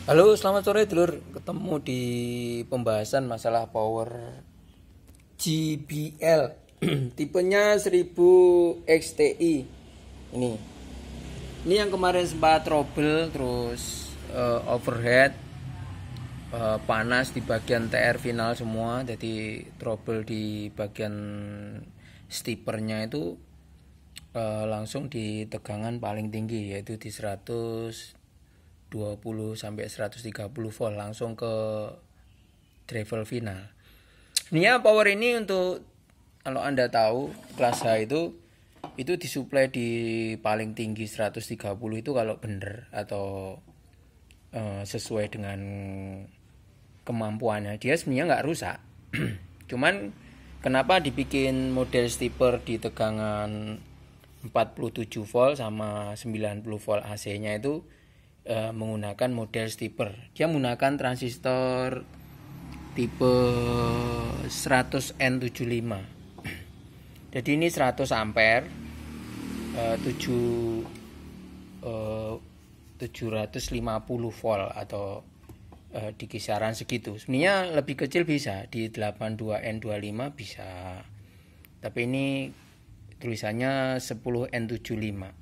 Halo, selamat sore dulur. Ketemu di pembahasan masalah power JBL. Tipenya 1000 XTI. Ini. Ini yang kemarin sempat trouble terus overhead, panas di bagian TR final semua. Jadi trouble di bagian steepernya itu langsung di tegangan paling tinggi, yaitu di 120 sampai 130 volt langsung ke travel final. Sebenarnya power ini untuk, kalau Anda tahu, kelas H itu disuplai di paling tinggi 130 itu kalau bener atau sesuai dengan kemampuannya, dia sebenarnya nggak rusak. Cuman kenapa dibikin model steeper di tegangan 47 volt sama 90 volt AC-nya itu menggunakan model steeper. Dia menggunakan transistor tipe 100N75. Jadi ini 100 ampere, 750 volt atau di kisaran segitu. Sebenarnya lebih kecil bisa, di 82N25 bisa. Tapi ini tulisannya 10N75.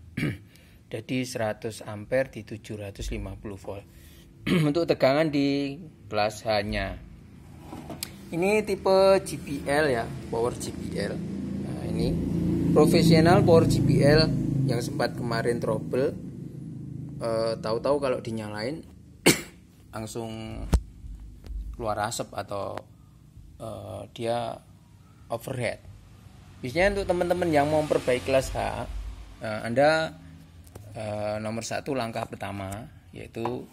Jadi 100 ampere di 750 volt. Untuk tegangan di kelas H-nya. Ini tipe JBL ya, power JBL. Nah, ini profesional power JBL yang sempat kemarin trouble. Tahu-tahu kalau dinyalain langsung keluar asap atau dia overhead. Biasanya untuk teman-teman yang mau memperbaiki kelas H, Anda nomor satu langkah pertama yaitu,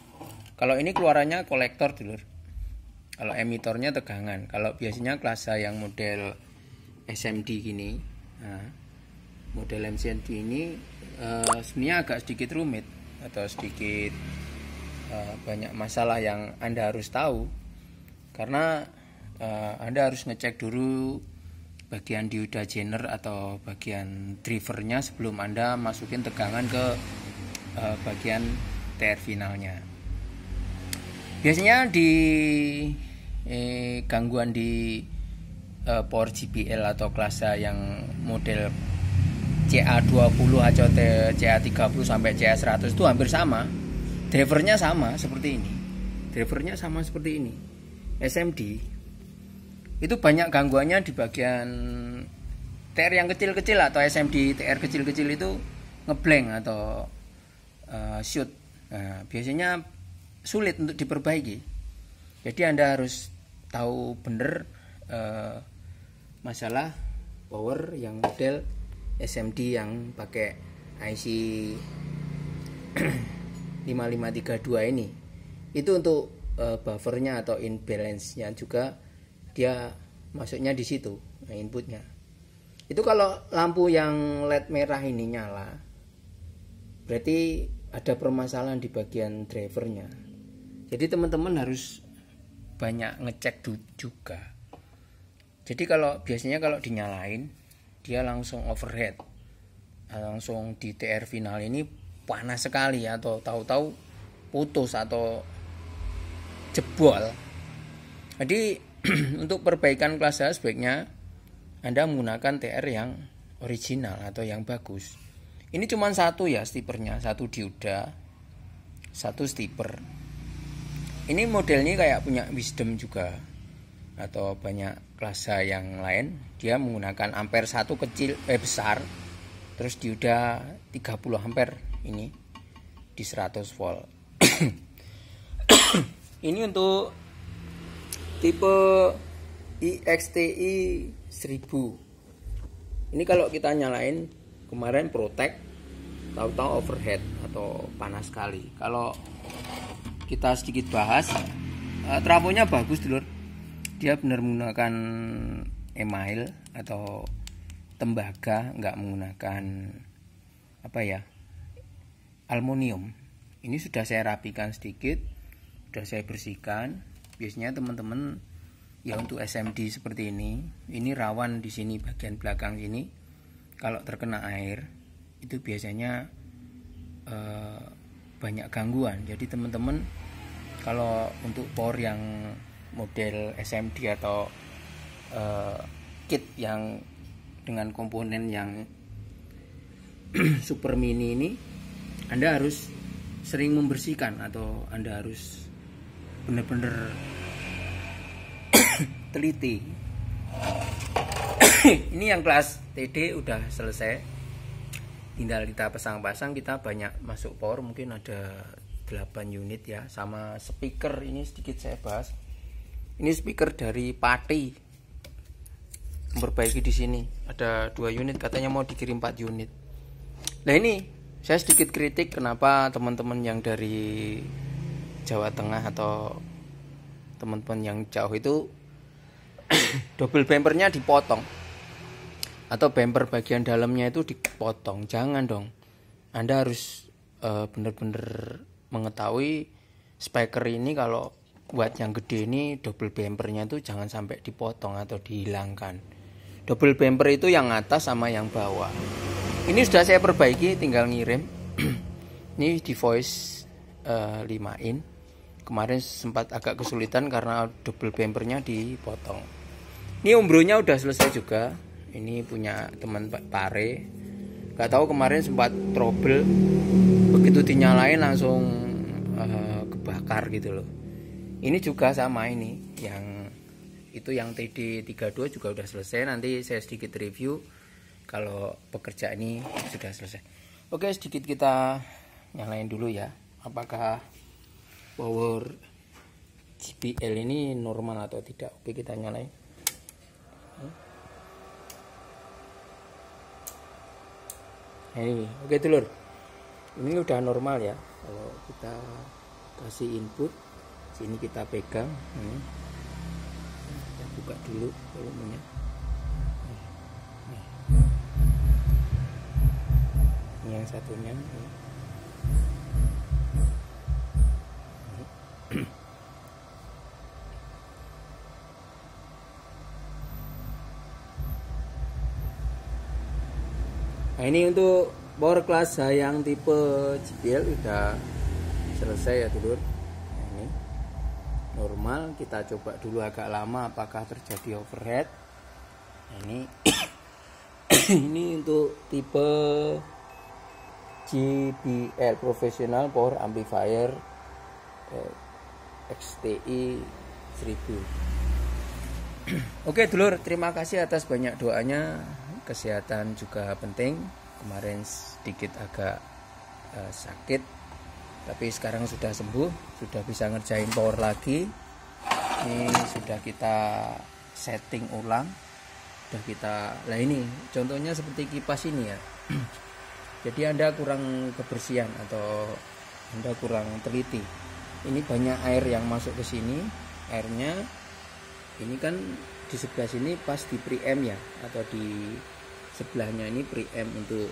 kalau ini keluarannya kolektor dulur, kalau emitornya tegangan. Kalau biasanya kelas A yang model SMD gini, model SMD ini sebenarnya agak sedikit rumit atau sedikit banyak masalah yang Anda harus tahu, karena Anda harus ngecek dulu bagian dioda jener atau bagian drivernya sebelum Anda masukin tegangan ke bagian TR finalnya. Biasanya di gangguan di power JBL atau kelas A yang model CA20 atau CA30 sampai CA100 itu hampir sama. Drivernya sama seperti ini. SMD itu banyak gangguannya di bagian TR yang kecil-kecil atau SMD TR kecil-kecil itu ngeblank atau shoot. Nah, biasanya sulit untuk diperbaiki. Jadi Anda harus tahu benar masalah power yang model SMD yang pakai IC 5532 ini. Itu untuk buffernya atau imbalance-nya juga, dia masuknya di situ, inputnya. Itu kalau lampu yang LED merah ini nyala, berarti ada permasalahan di bagian drivernya. Jadi teman-teman harus banyak ngecek juga. Jadi biasanya kalau dinyalain, dia langsung overhead, langsung di TR final ini panas sekali, atau tahu-tahu putus atau jebol. Jadi untuk perbaikan kelas A sebaiknya Anda menggunakan TR yang original atau yang bagus. Ini cuma satu ya steepernya, satu dioda, satu steeper. Ini modelnya kayak punya Wisdom juga atau banyak kelas A yang lain. Dia menggunakan ampere satu besar, terus dioda 30 ampere ini di 100 volt. Ini untuk tipe IXTI 1000. Ini kalau kita nyalain kemarin protect, tahu-tahu overhead atau panas sekali. Kalau kita sedikit bahas, trafonya bagus dulur. Dia benar menggunakan email atau tembaga, nggak menggunakan aluminium. Ini sudah saya rapikan sedikit, sudah saya bersihkan. Biasanya teman-teman ya untuk SMD seperti ini rawan di sini bagian belakang sini. Kalau terkena air itu biasanya banyak gangguan. Jadi teman-teman Kalau untuk power yang model SMD atau kit yang dengan komponen yang super mini ini, Anda harus sering membersihkan atau Anda harus benar-benar teliti. Ini yang kelas TD udah selesai, tinggal kita pasang-pasang. Kita banyak masuk power, mungkin ada 8 unit ya. Sama speaker ini sedikit saya bahas. Ini speaker dari Pati, memperbaiki di sini ada 2 unit, katanya mau dikirim 4 unit. Nah ini saya sedikit kritik, kenapa teman-teman yang dari Jawa Tengah atau teman-teman yang jauh itu double bumpernya dipotong atau bumper bagian dalamnya itu dipotong. Jangan dong, Anda harus benar-benar mengetahui speaker ini kalau buat yang gede ini double bumpernya itu jangan sampai dipotong atau dihilangkan. Double bumper itu yang atas sama yang bawah. Ini sudah saya perbaiki, tinggal ngirim. Ini di voice 5 in. Kemarin sempat agak kesulitan karena double bumpernya dipotong. Ini umbronya udah selesai juga. Ini punya teman Pak Pare. Gak tahu kemarin sempat trouble, begitu dinyalain langsung kebakar gitu loh. Ini juga sama, ini yang itu yang TD32 juga udah selesai. Nanti saya sedikit review kalau pekerjaan ini sudah selesai. Oke, sedikit kita nyalain dulu ya, apakah power JBL ini normal atau tidak. Oke, kita nyalain. Ini oke dulur, ini udah normal ya. Kalau kita kasih input sini, kita pegang ini, kita buka dulu volumenya. Ini yang satunya ini. Nah ini untuk power class yang tipe JBL udah selesai ya dulur. Nah, ini normal, kita coba dulu agak lama apakah terjadi overhead. Nah, ini ini untuk tipe JBL Professional Power Amplifier XTI 1000. Oke dulur, terima kasih atas banyak doanya. Kesehatan juga penting. Kemarin sedikit agak sakit, tapi sekarang sudah sembuh, sudah bisa ngerjain power lagi. Ini sudah kita setting ulang, sudah kita, lah ini contohnya seperti kipas ini ya. Jadi Anda kurang kebersihan atau Anda kurang teliti. Ini banyak air yang masuk ke sini, airnya ini kan di sebelah sini pas di preamp ya, atau di sebelahnya ini preamp untuk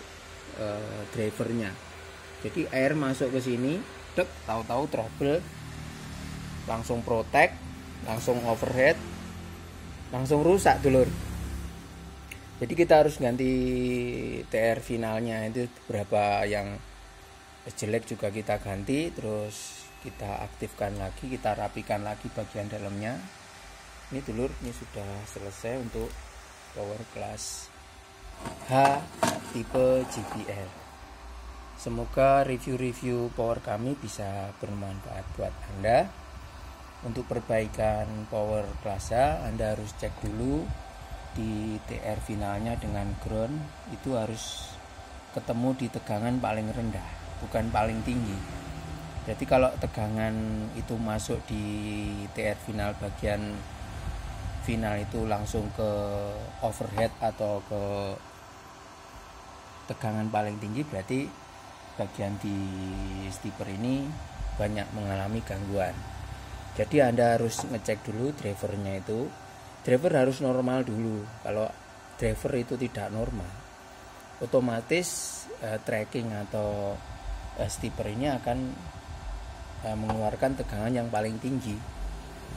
drivernya. Jadi air masuk ke sini, dek, tahu-tahu trouble, langsung protect, langsung overhead, langsung rusak dulur. Jadi kita harus ganti TR finalnya, itu beberapa yang jelek juga kita ganti, terus kita aktifkan lagi, kita rapikan lagi bagian dalamnya. Ini dulur, ini sudah selesai untuk power class H tipe JBL. Semoga review-review power kami bisa bermanfaat buat Anda. Untuk perbaikan power class H, Anda harus cek dulu di TR finalnya dengan ground itu harus ketemu di tegangan paling rendah, bukan paling tinggi. Jadi kalau tegangan itu masuk di TR final bagian final itu langsung ke overhead atau ke tegangan paling tinggi, berarti bagian di stepper ini banyak mengalami gangguan. Jadi Anda harus ngecek dulu drivernya itu. Driver harus normal dulu. Kalau driver itu tidak normal, otomatis tracking atau stepper ini akan mengeluarkan tegangan yang paling tinggi.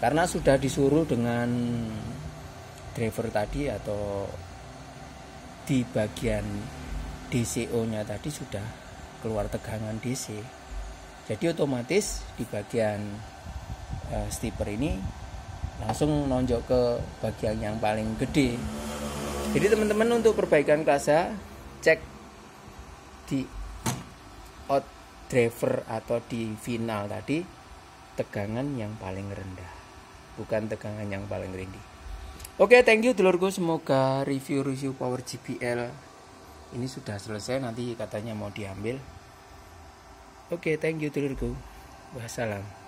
Karena sudah disuruh dengan driver tadi atau di bagian DCO-nya tadi sudah keluar tegangan DC. Jadi otomatis di bagian stepper ini langsung nonjok ke bagian yang paling gede. Jadi teman-teman untuk perbaikan klasa, cek di out driver atau di final tadi tegangan yang paling rendah, bukan tegangan yang paling tinggi. Oke, thank you dulurku, semoga review power JBL ini sudah selesai, nanti katanya mau diambil. Oke, thank you dulurku. Wassalam.